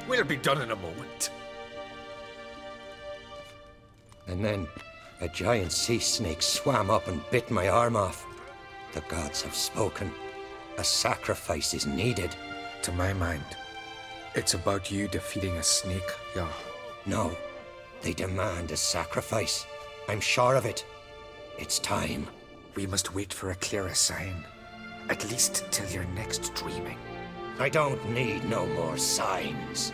We'll be done in a moment. And then a giant sea snake swam up and bit my arm off. The gods have spoken. A sacrifice is needed. To my mind, it's about you defeating a snake, Jarl. No, they demand a sacrifice. I'm sure of it. It's time. We must wait for a clearer sign. At least till your next dreaming. I don't need no more signs.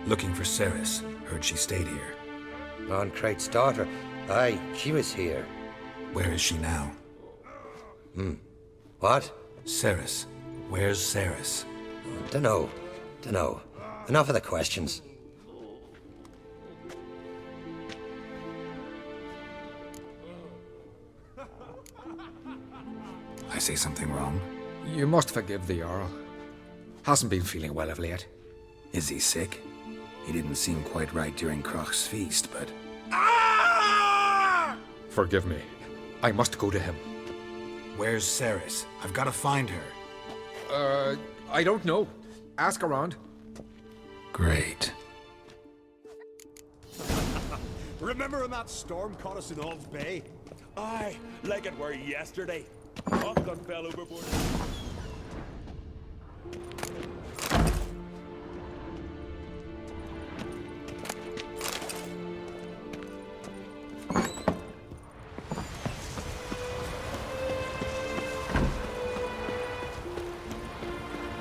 Looking for Cerys. Heard she stayed here. Lon Crate's daughter. Aye, she was here. Where is she now? What? Cerys. Where's Cerys? Dunno. Enough of the questions. I say something wrong? You must forgive the Jarl. Hasn't been feeling well of late. Is he sick? He didn't seem quite right during Crach's feast, but... Forgive me. I must go to him. Where's Cerys? I've got to find her. I don't know. Ask around. Great. Remember when that storm caught us in Ald's Bay? Aye, like it were yesterday. Often fell overboard.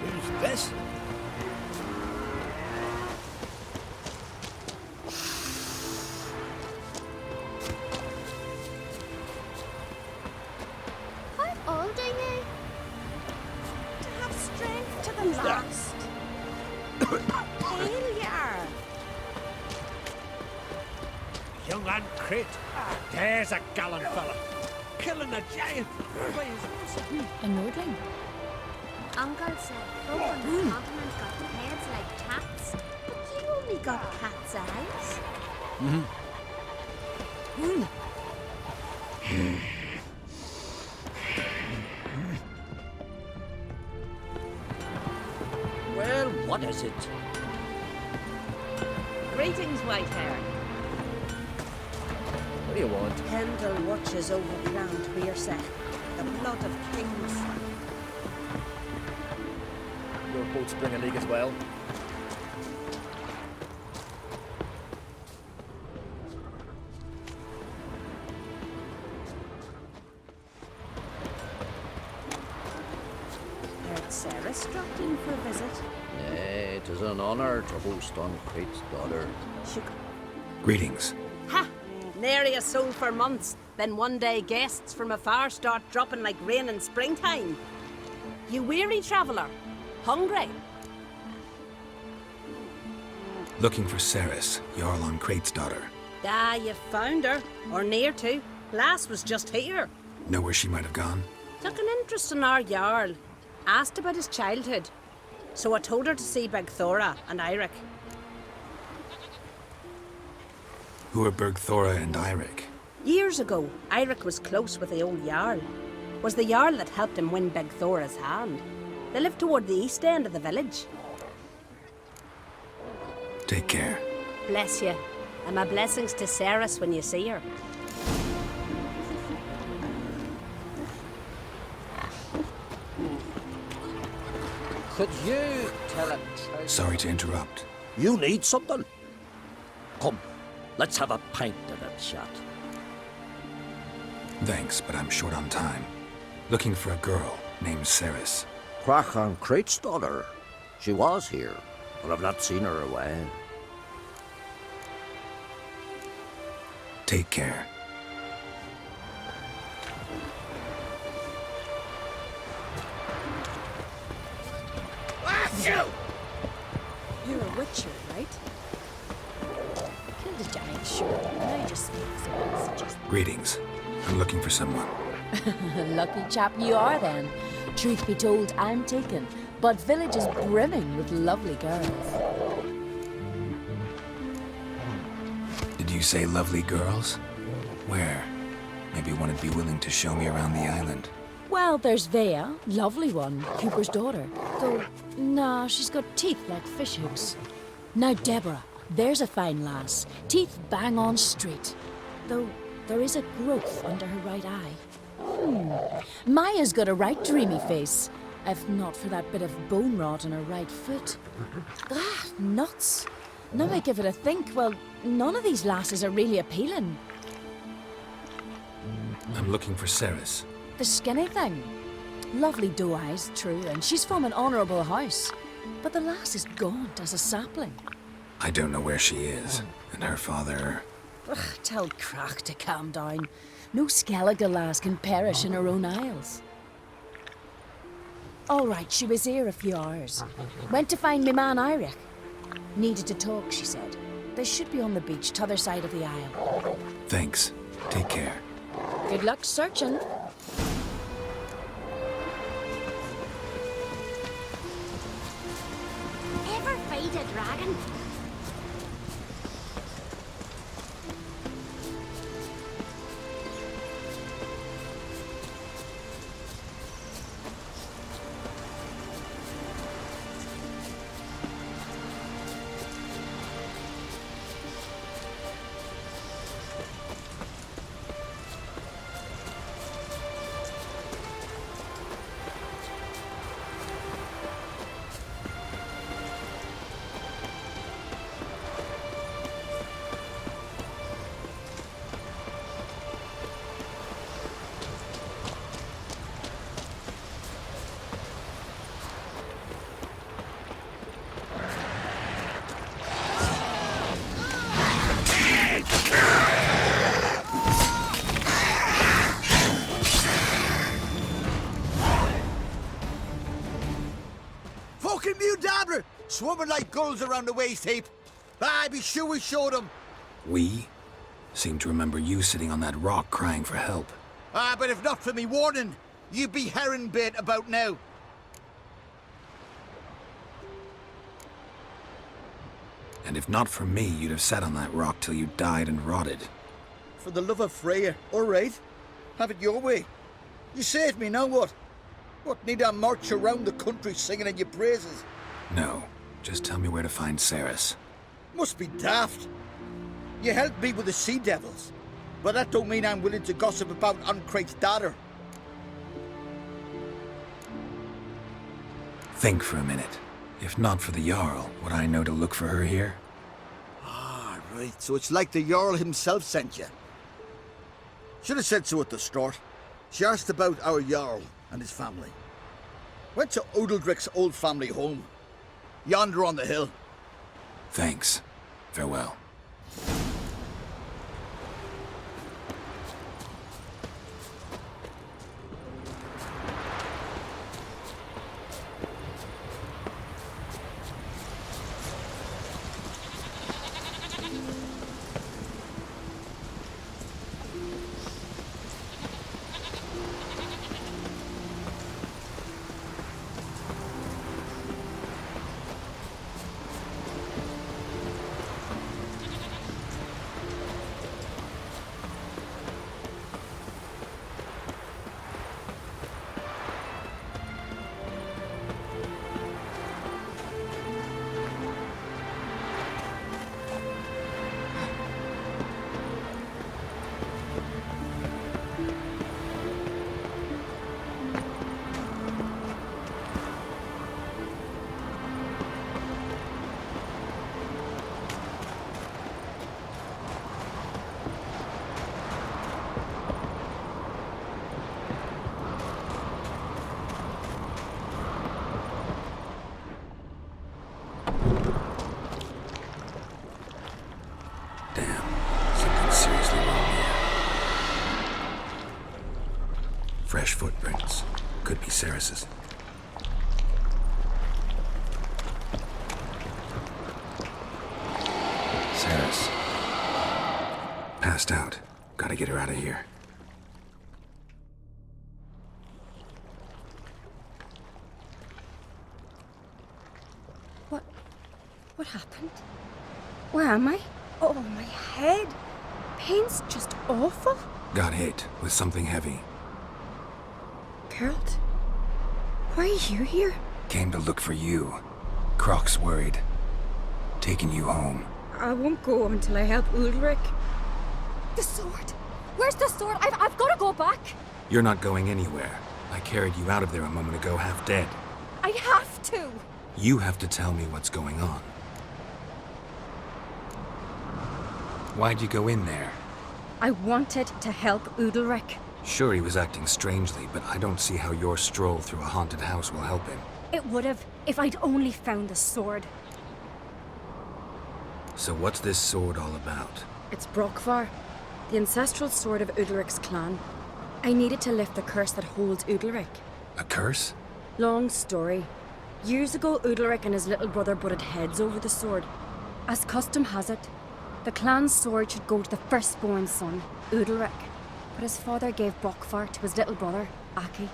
Who's this? How old are you? To have strength to the last. Failure. Young Ann Crate. There's a gallant fella. Killing a giant. A Nordling? Uncle said folk on the continent got heads like cats, but you only got cat's eyes. Well, what is it? Greetings, Whitehair. What do you want? Kendall watches over ground Weirsa, the blood of kings. Your boats bring a leak as well. Heard Cerys dropped in for a visit. Nay, it is an honour to host on Crate's daughter. She... Greetings. Ha! Nary a soul for months. Then one day guests from afar start dropping like rain in springtime. You weary traveller? Hungry? Looking for Cerys, Jarl on Crate's daughter. Ah, you found her. Or near to. Lass was just here. Know where she might have gone? Took an interest in our Jarl. Asked about his childhood. So I told her to see Bergthora and Eirik. Who are Bergthora and Eirik? Years ago, Eirik was close with the old Jarl. Was the Jarl that helped him win Bergthora's hand. They lived toward the east end of the village. Take care. Bless you. And my blessings to Cerys when you see her. Could you tell a truth? Sorry to interrupt. You need something? Come, let's have a pint and a chat. Thanks, but I'm short on time. Looking for a girl named Cerys. Crach on Crate's daughter. She was here, but I've not seen her away. Take care. You're a witcher, right? Killed a giant, sure. Now just speaks. Greetings. I'm looking for someone. Lucky chap you are then. Truth be told, I'm taken, but village is brimming with lovely girls. Did you say lovely girls? Where? Maybe one would be willing to show me around the island. Well, there's Vea, lovely one, Cooper's daughter. Though, nah, she's got teeth like fish hooks. Now, Deborah, there's a fine lass. Teeth bang on straight. Though, there is a growth under her right eye. Maya's got a right dreamy face. If not for that bit of bone rot on her right foot. Ah, nuts. Now I give it a think, well, none of these lasses are really appealing. I'm looking for Ceres. The skinny thing. Lovely doe eyes, true, and she's from an honourable house. But the lass is gaunt as a sapling. I don't know where she is, and her father... Ugh, tell Crach to calm down. No Skellige lass can perish in her own isles. All right, she was here a few hours. Went to find me man Iric. Needed to talk, she said. They should be on the beach, t'other side of the isle. Thanks. Take care. Good luck searching. Ever fight a dragon? Fucking Mudabra! Swimming like gulls around the waist heap. I be sure we showed them. We? Seem to remember you sitting on that rock crying for help. But if not for me warning, you'd be herring bait about now. And if not for me, you'd have sat on that rock till you died and rotted. For the love of Freya, all right. Have it your way. You saved me, now what? What, need I march around the country singing in your praises? No, just tell me where to find Ceres. Must be daft. You helped me with the Sea Devils, but that don't mean I'm willing to gossip about Uncrate's daughter. Think for a minute. If not for the Jarl, would I know to look for her here? Ah, right, so it's like the Jarl himself sent you. Should have said so at the start. She asked about our Jarl and his family. Went to Odeldrick's old family home. Yonder on the hill. Thanks. Farewell. Fresh footprints. Could be Ceres's. Ceres. Passed out. Gotta get her out of here. What happened? Where am I? Oh, my head. Pain's just awful. Got hit with something heavy. Geralt? Why are you here? Came to look for you. Croc's worried. Taking you home. I won't go until I help Ulrich. The sword! Where's the sword? I've got to go back! You're not going anywhere. I carried you out of there a moment ago, half dead. I have to! You have to tell me what's going on. Why'd you go in there? I wanted to help Udalric. Sure, he was acting strangely, but I don't see how your stroll through a haunted house will help him. It would have, if I'd only found the sword. So what's this sword all about? It's Brokvar, the ancestral sword of Udalric's clan. I needed to lift the curse that holds Udalric. A curse? Long story. Years ago, Udalric and his little brother butted heads over the sword. As custom has it, the clan's sword should go to the firstborn son, Udalric. But his father gave Brokvar to his little brother, Aki.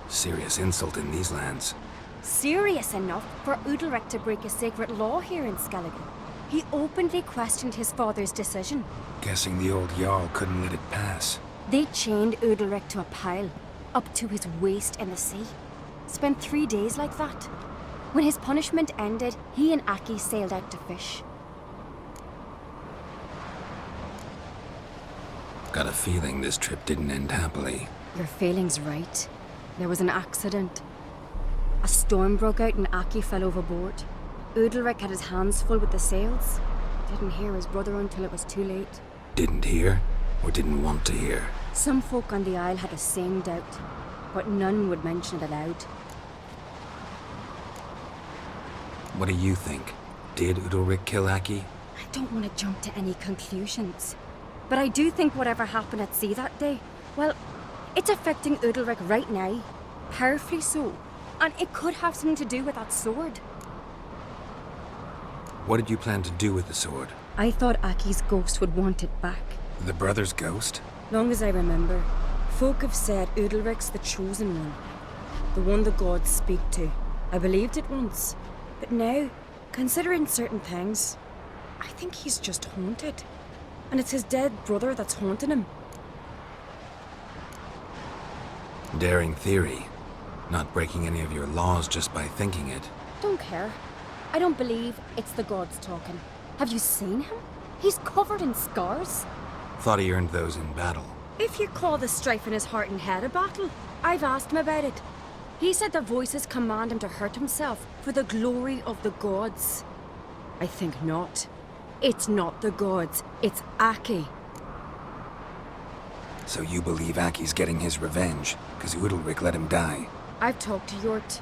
Serious insult in these lands. Serious enough for Udalric to break a sacred law here in Skellige. He openly questioned his father's decision. Guessing the old Jarl couldn't let it pass. They chained Udalric to a pile, up to his waist in the sea. Spent 3 days like that. When his punishment ended, he and Aki sailed out to fish. Got a feeling this trip didn't end happily. Your feeling's right. There was an accident. A storm broke out and Aki fell overboard. Udalric had his hands full with the sails. Didn't hear his brother until it was too late. Didn't hear? Or didn't want to hear? Some folk on the Isle had the same doubt, but none would mention it aloud. What do you think? Did Udalric kill Aki? I don't want to jump to any conclusions. But I do think whatever happened at sea that day, well, it's affecting Udalric right now. Powerfully so. And it could have something to do with that sword. What did you plan to do with the sword? I thought Aki's ghost would want it back. The brother's ghost? Long as I remember, folk have said Udalric's the chosen one. The one the gods speak to. I believed it once. But now, considering certain things, I think he's just haunted. And it's his dead brother that's haunting him. Daring theory. Not breaking any of your laws just by thinking it. Don't care. I don't believe it's the gods talking. Have you seen him? He's covered in scars. Thought he earned those in battle. If you call the strife in his heart and head a battle, I've asked him about it. He said the voices command him to hurt himself for the glory of the gods. I think not. It's not the gods, it's Aki. So you believe Aki's getting his revenge, because Udalric let him die? I've talked to Yort.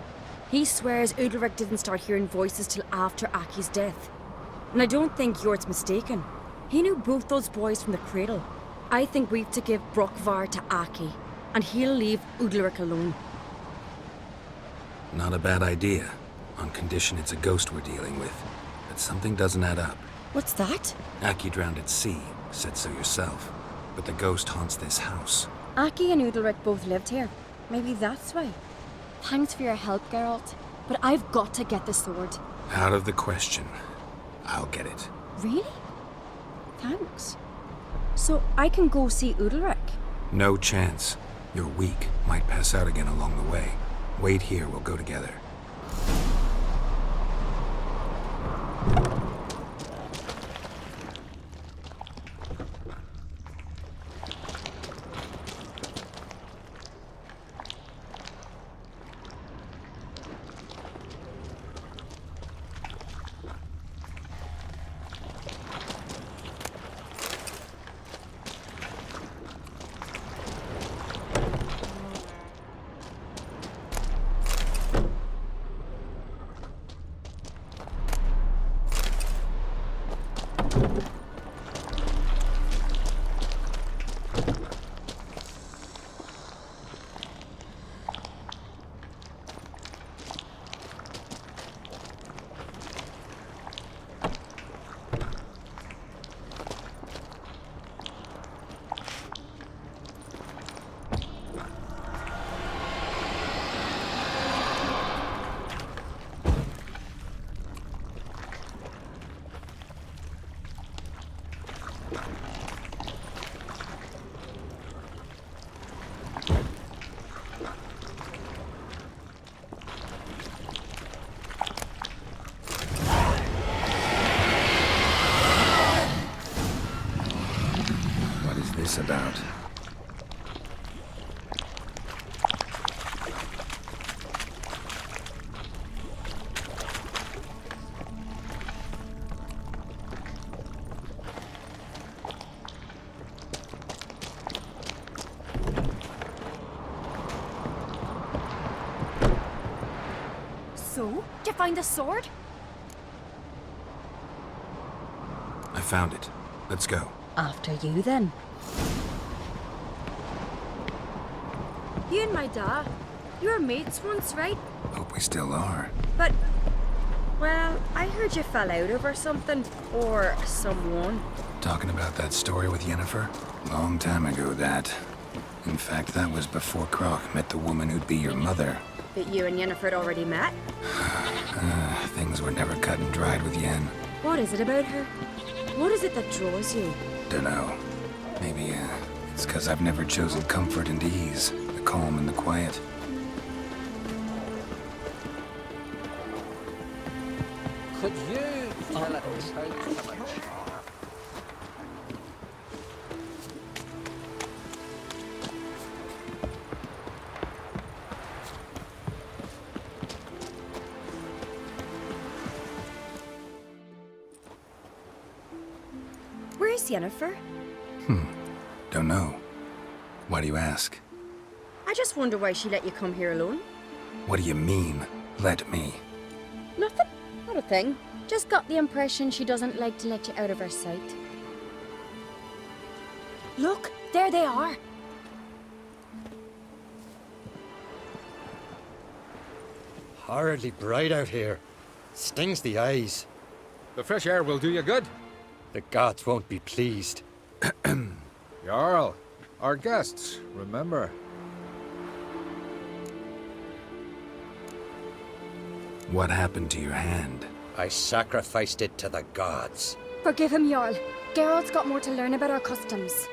He swears Udalric didn't start hearing voices till after Aki's death. And I don't think Yort's mistaken. He knew both those boys from the cradle. I think we've to give Brokvar to Aki, and he'll leave Udalric alone. Not a bad idea, on condition it's a ghost we're dealing with. But something doesn't add up. What's that? Aki drowned at sea, said so yourself. But the ghost haunts this house. Aki and Udalric both lived here. Maybe that's why. Thanks for your help, Geralt. But I've got to get the sword. Out of the question. I'll get it. Really? Thanks. So I can go see Udalric? No chance. You're weak. Might pass out again along the way. Wait here, we'll go together. this about? So, did you find the sword? I found it. Let's go. After you, then. You and my dad, you were mates once, right? Hope we still are. But, well, I heard you fell out over something. Or someone. Talking about that story with Yennefer? Long time ago, that. In fact, that was before Croc met the woman who'd be your mother. That you and Yennefer had already met? Things were never cut and dried with Yen. What is it about her? What is it that draws you? Dunno. Maybe, it's 'cause I've never chosen comfort and ease, the calm and the quiet. Could you tell us how to Where's Yennefer? Don't know. Why do you ask? I just wonder why she let you come here alone. What do you mean, let me? Nothing. Not a thing. Just got the impression she doesn't like to let you out of her sight. Look, there they are. Horridly bright out here. Stings the eyes. The fresh air will do you good. The gods won't be pleased. Jarl, our guests, remember. What happened to your hand? I sacrificed it to the gods. Forgive him, Jarl. Geralt's got more to learn about our customs.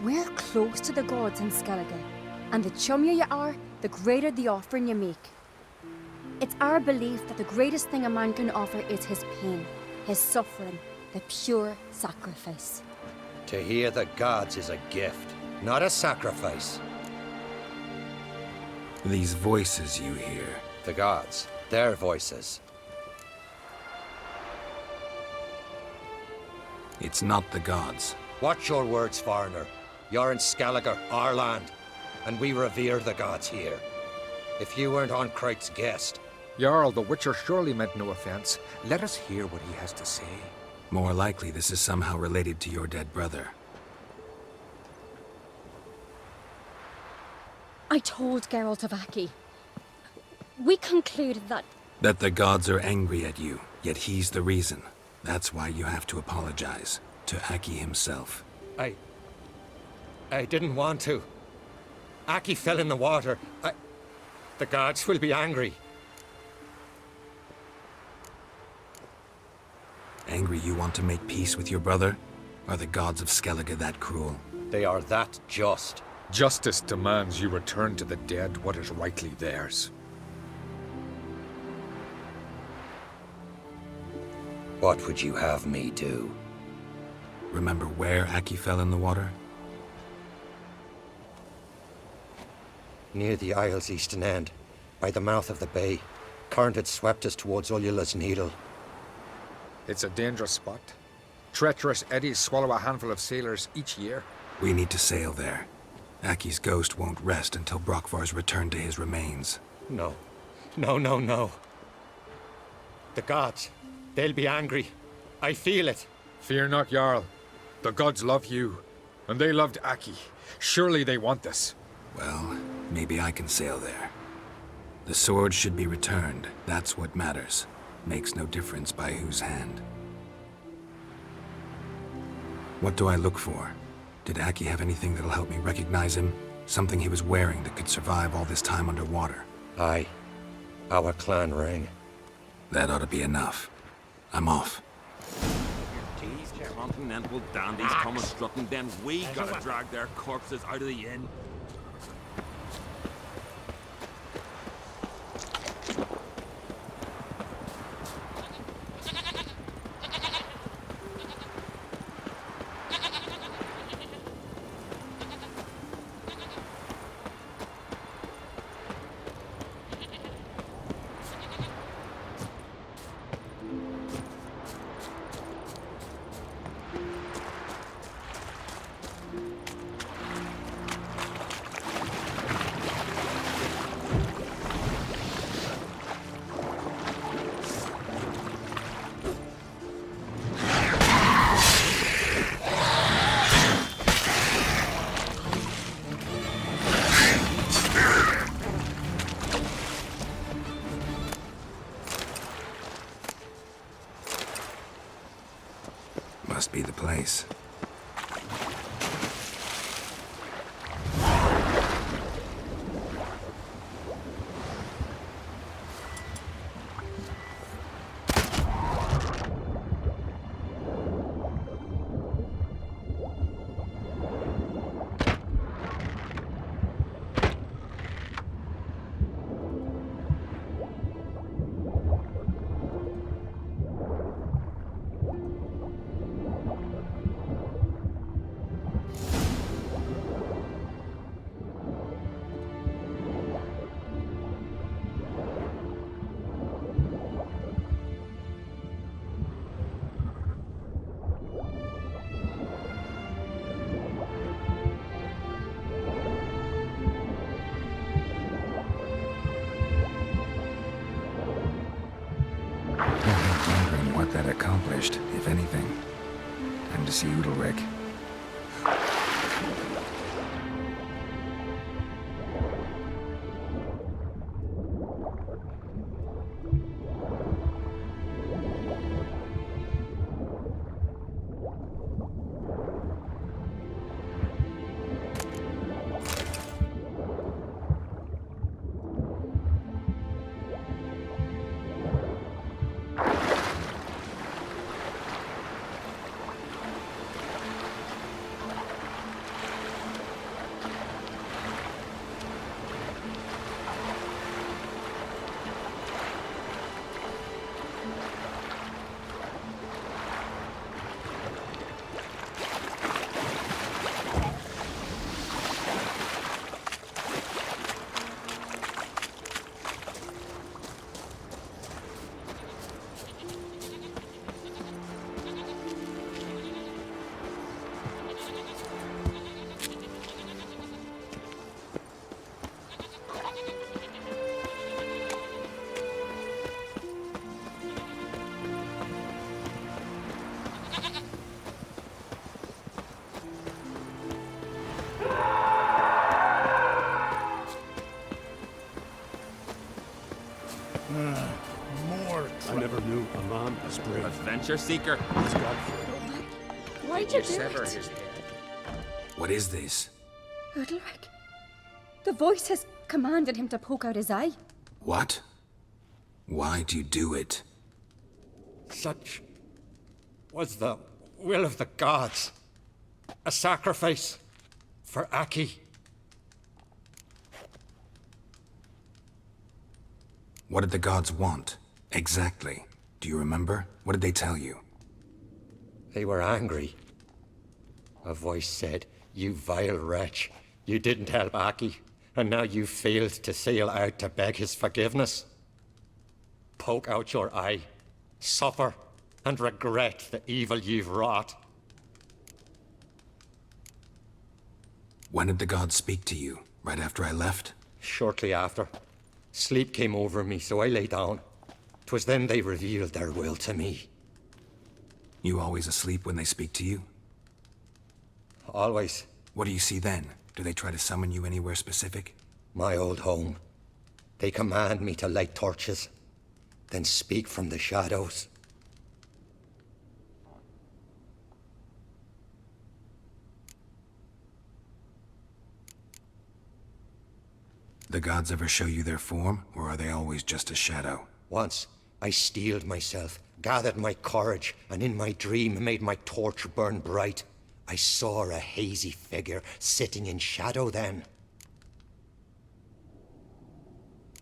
We're close to the gods in Skellige, and the chummier you are, the greater the offering you make. It's our belief that the greatest thing a man can offer is his pain, his suffering, the pure sacrifice. To hear the gods is a gift, not a sacrifice. These voices you hear. The gods, their voices. It's not the gods. Watch your words, foreigner. You're in Skellige, our land, and we revere the gods here. If you weren't on Kright's guest... Jarl, the Witcher surely meant no offense. Let us hear what he has to say. More likely this is somehow related to your dead brother. I told Geralt of Aki. We concluded that... That the gods are angry at you, yet he's the reason. That's why you have to apologize. To Aki himself. I didn't want to. Aki fell in the water. The gods will be angry. Angry you want to make peace with your brother? Are the gods of Skellige that cruel? They are that just. Justice demands you return to the dead what is rightly theirs. What would you have me do? Remember where Aki fell in the water? Near the Isle's eastern end, by the mouth of the bay. Current had swept us towards Ullula's Needle. It's a dangerous spot. Treacherous eddies swallow a handful of sailors each year. We need to sail there. Aki's ghost won't rest until Brokvar's returned to his remains. No. No. The gods, they'll be angry. I feel it. Fear not, Jarl. The gods love you, and they loved Aki. Surely they want this. Well, maybe I can sail there. The sword should be returned. That's what matters. Makes no difference by whose hand. What do I look for? Did Aki have anything that'll help me recognize him? Something he was wearing that could survive all this time underwater? Aye. Our clan ring. That ought to be enough. I'm off. These continental dandies come and strutting, then we gotta drag their corpses out of the inn. finished, if anything. Time to see Udalric. I never knew a man as brave. Adventure seeker. As Godfrey. Why'd you do Sever it? his head. What is this? Udalric. The voice has commanded him to poke out his eye. What? Why'd you do it? Such was the will of the gods. A sacrifice for Aki. What did the gods want? Exactly. Do you remember? What did they tell you? They were angry. A voice said, "You vile wretch, you didn't help Aki, and now you failed to sail out to beg his forgiveness. Poke out your eye, suffer, and regret the evil you've wrought." When did the gods speak to you? Right after I left? Shortly after. Sleep came over me, so I lay down. 'Twas then they revealed their will to me. You always asleep when they speak to you? Always. What do you see then? Do they try to summon you anywhere specific? My old home. They command me to light torches, then speak from the shadows. The gods ever show you their form, or are they always just a shadow? Once, I steeled myself, gathered my courage, and in my dream made my torch burn bright. I saw a hazy figure sitting in shadow then.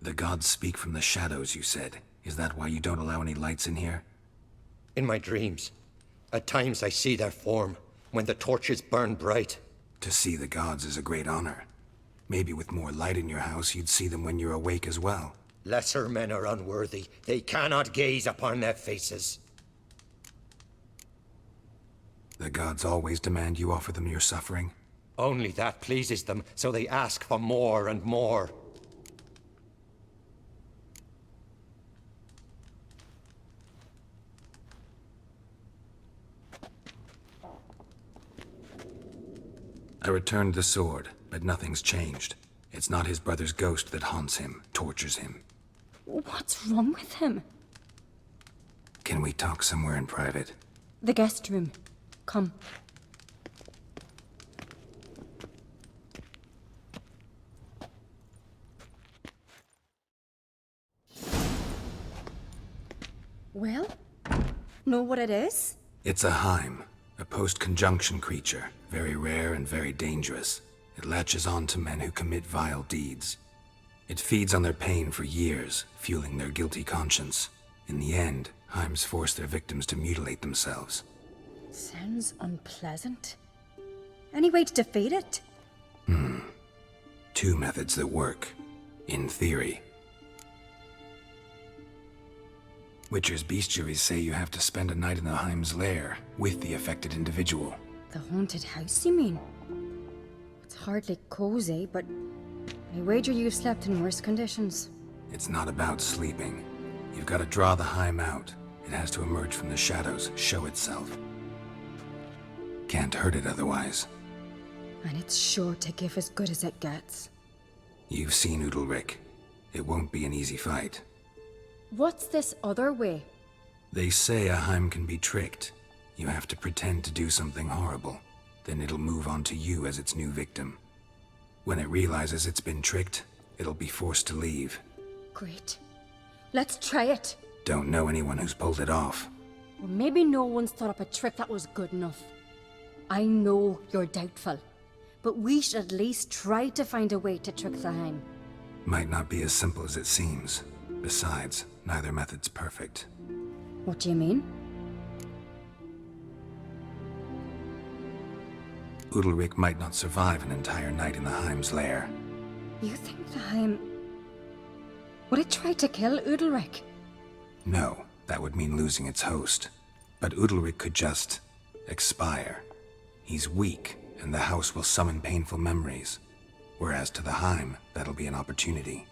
The gods speak from the shadows, you said. Is that why you don't allow any lights in here? In my dreams. At times I see their form, when the torches burn bright. To see the gods is a great honor. Maybe with more light in your house, you'd see them when you're awake as well. Lesser men are unworthy. They cannot gaze upon their faces. The gods always demand you offer them your suffering? Only that pleases them, so they ask for more and more. I returned the sword, but nothing's changed. It's not his brother's ghost that haunts him, tortures him. What's wrong with him? Can we talk somewhere in private? The guest room. Come. Well, know what it is? It's a Heim, a post-conjunction creature, very rare and very dangerous. It latches on to men who commit vile deeds. It feeds on their pain for years, fueling their guilty conscience. In the end, Heims force their victims to mutilate themselves. Sounds unpleasant. Any way to defeat it? Two methods that work, in theory. Witcher's bestiaries say you have to spend a night in the Heim's lair with the affected individual. The haunted house, you mean? It's hardly cozy, but I wager you've slept in worse conditions. It's not about sleeping. You've got to draw the Heim out. It has to emerge from the shadows, show itself. Can't hurt it otherwise. And it's sure to give as good as it gets. You've seen Udalryk. It won't be an easy fight. What's this other way? They say a Heim can be tricked. You have to pretend to do something horrible. Then it'll move on to you as its new victim. When it realizes it's been tricked, it'll be forced to leave. Great. Let's try it. Don't know anyone who's pulled it off. Or maybe no one's thought up a trick that was good enough. I know you're doubtful, but we should at least try to find a way to trick the Heim. Might not be as simple as it seems. Besides, neither method's perfect. What do you mean? Udalryk might not survive an entire night in the Heim's lair. You think the Heim... Would it try to kill Udalryk? No, that would mean losing its host. But Udalryk could just... expire. He's weak, and the house will summon painful memories. Whereas to the Heim, that'll be an opportunity.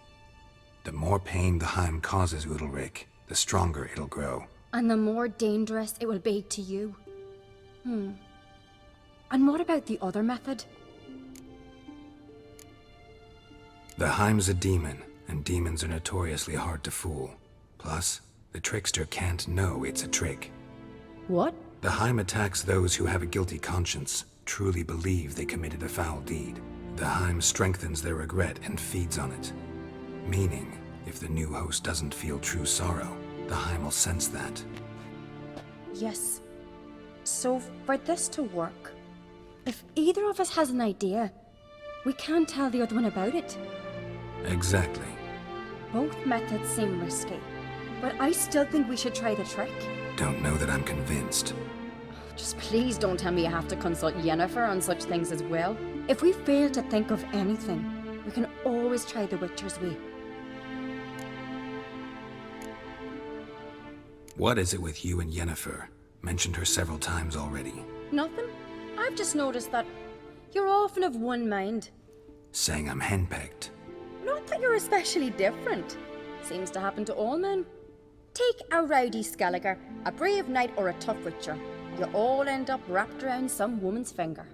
The more pain the Heim causes Udalryk, the stronger it'll grow. And the more dangerous it will be to you. And what about the other method? The Heim's a demon, and demons are notoriously hard to fool. Plus, the trickster can't know it's a trick. What? The Heim attacks those who have a guilty conscience, truly believe they committed a foul deed. The Heim strengthens their regret and feeds on it. Meaning, if the new host doesn't feel true sorrow, the Heim will sense that. Yes. So, for this to work, if either of us has an idea, we can't tell the other one about it. Exactly. Both methods seem risky, but I still think we should try the trick. Don't know that I'm convinced. Just please don't tell me you have to consult Yennefer on such things as well. If we fail to think of anything, we can always try the Witcher's way. What is it with you and Yennefer? Mentioned her several times already. Nothing. I've just noticed that you're often of one mind. Saying I'm henpecked. Not that you're especially different. Seems to happen to all men. Take a rowdy Skelliger, a brave knight, or a tough witcher. You all end up wrapped around some woman's finger.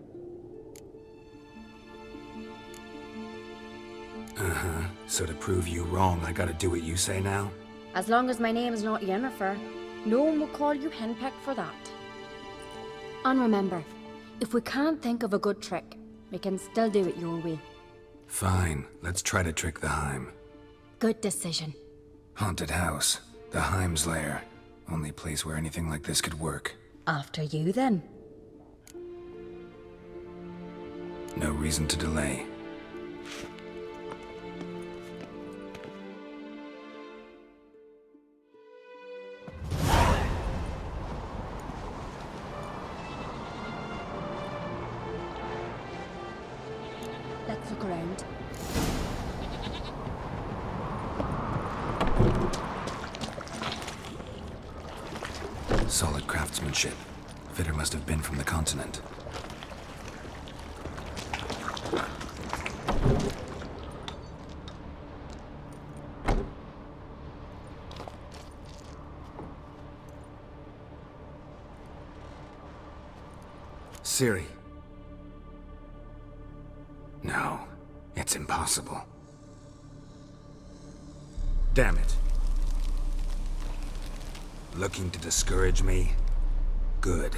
So to prove you wrong, I gotta do what you say now? As long as my name is not Yennefer, no one will call you henpecked for that. And remember, if we can't think of a good trick, we can still do it your way. Fine, let's try to trick the Heim. Good decision. Haunted house. The Heim's lair. Only place where anything like this could work. After you, then. No reason to delay. Let's look around. Solid craftsmanship. Fitter must have been from the continent. Ciri. No, it's impossible. Damn it. Looking to discourage me? Good.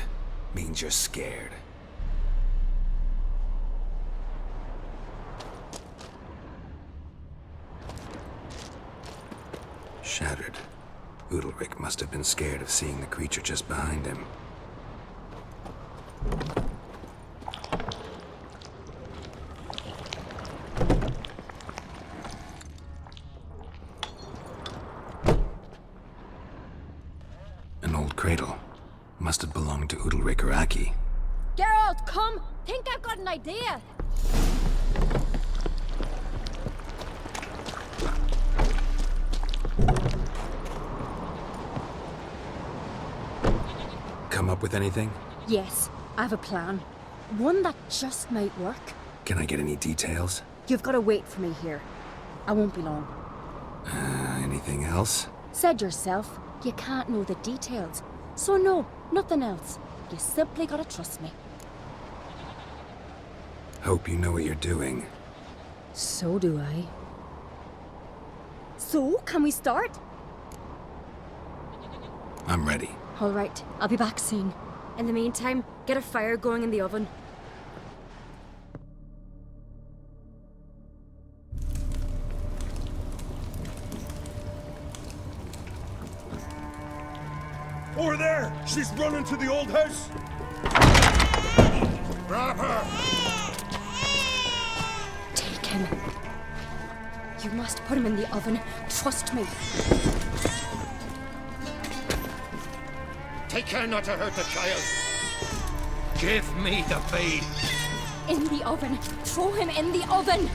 Means you're scared. Shattered. Udalryk must have been scared of seeing the creature just behind him. An old cradle. Must have belonged to Udalryk or Aki. Geralt, come! Think I've got an idea! Come up with anything? Yes, I have a plan. One that just might work. Can I get any details? You've got to wait for me here. I won't be long. Anything else? Said yourself, You can't know the details. So no, nothing else. You simply gotta trust me. Hope you know what you're doing. So do I. So, can we start? I'm ready. All right, I'll be back soon. In the meantime, get a fire going in the oven. Over there! She's running to the old house! Grab her! Take him. You must put him in the oven. Trust me. Take care not to hurt the child. Give me the babe. In the oven. Throw him in the oven.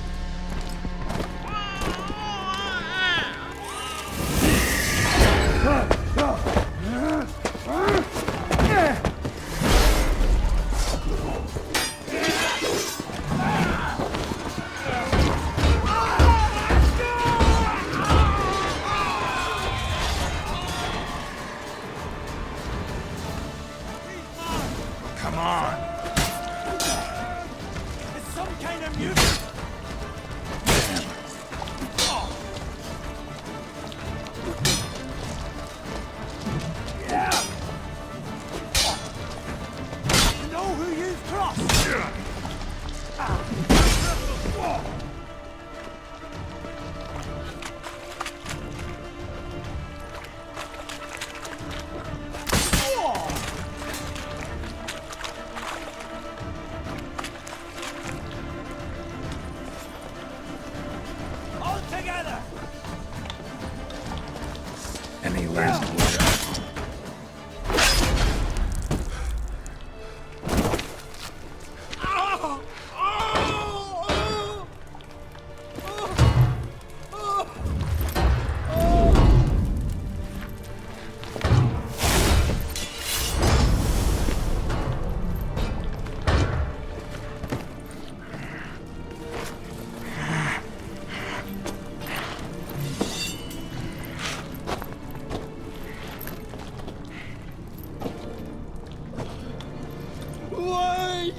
Come on! It's some kind of music! Yeah! You know who you've crossed? All together! Any last word? Why?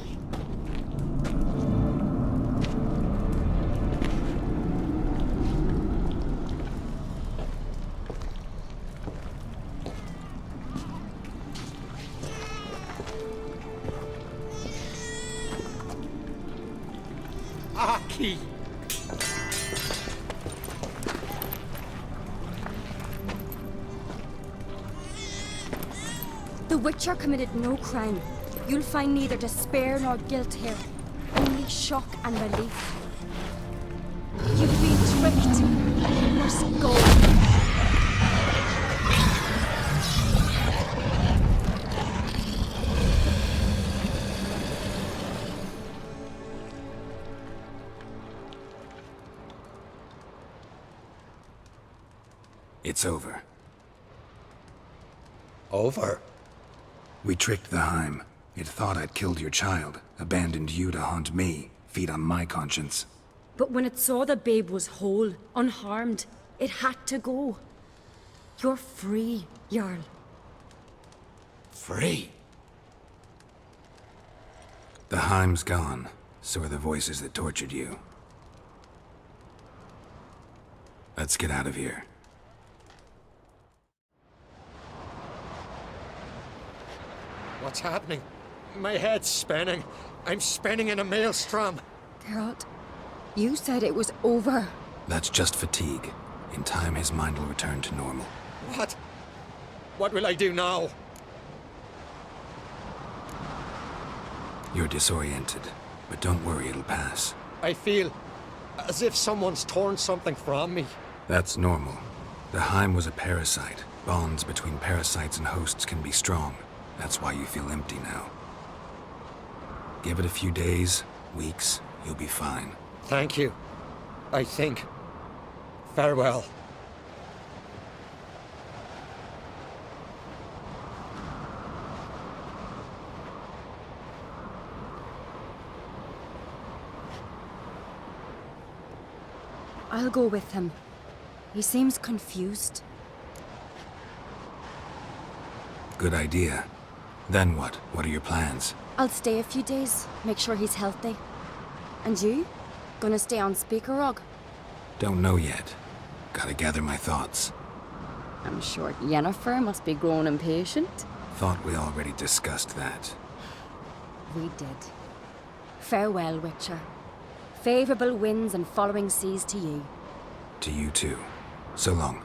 Aki! The Witcher committed no crime. You'll find neither despair nor guilt here. Only shock and relief. You've been tricked. You must go. It's over. Over? We tricked the Heim. It thought I'd killed your child, abandoned you to haunt me, feed on my conscience. But when it saw the babe was whole, unharmed, it had to go. You're free, Jarl. Free? The Heim's gone, so are the voices that tortured you. Let's get out of here. What's happening? My head's spinning. I'm spinning in a maelstrom. Geralt, you said it was over. That's just fatigue. In time, his mind will return to normal. What? What will I do now? You're disoriented, but don't worry, it'll pass. I feel as if someone's torn something from me. That's normal. The Heim was a parasite. Bonds between parasites and hosts can be strong. That's why you feel empty now. Give it a few days, weeks, you'll be fine. Thank you. I think. Farewell. I'll go with him. He seems confused. Good idea. Then what? What are your plans? I'll stay a few days, make sure he's healthy. And you? Gonna stay on Speaker Rog? Don't know yet. Gotta gather my thoughts. I'm sure Yennefer must be growing impatient. Thought we already discussed that. We did. Farewell, Witcher. Favourable winds and following seas to you. To you too. So long.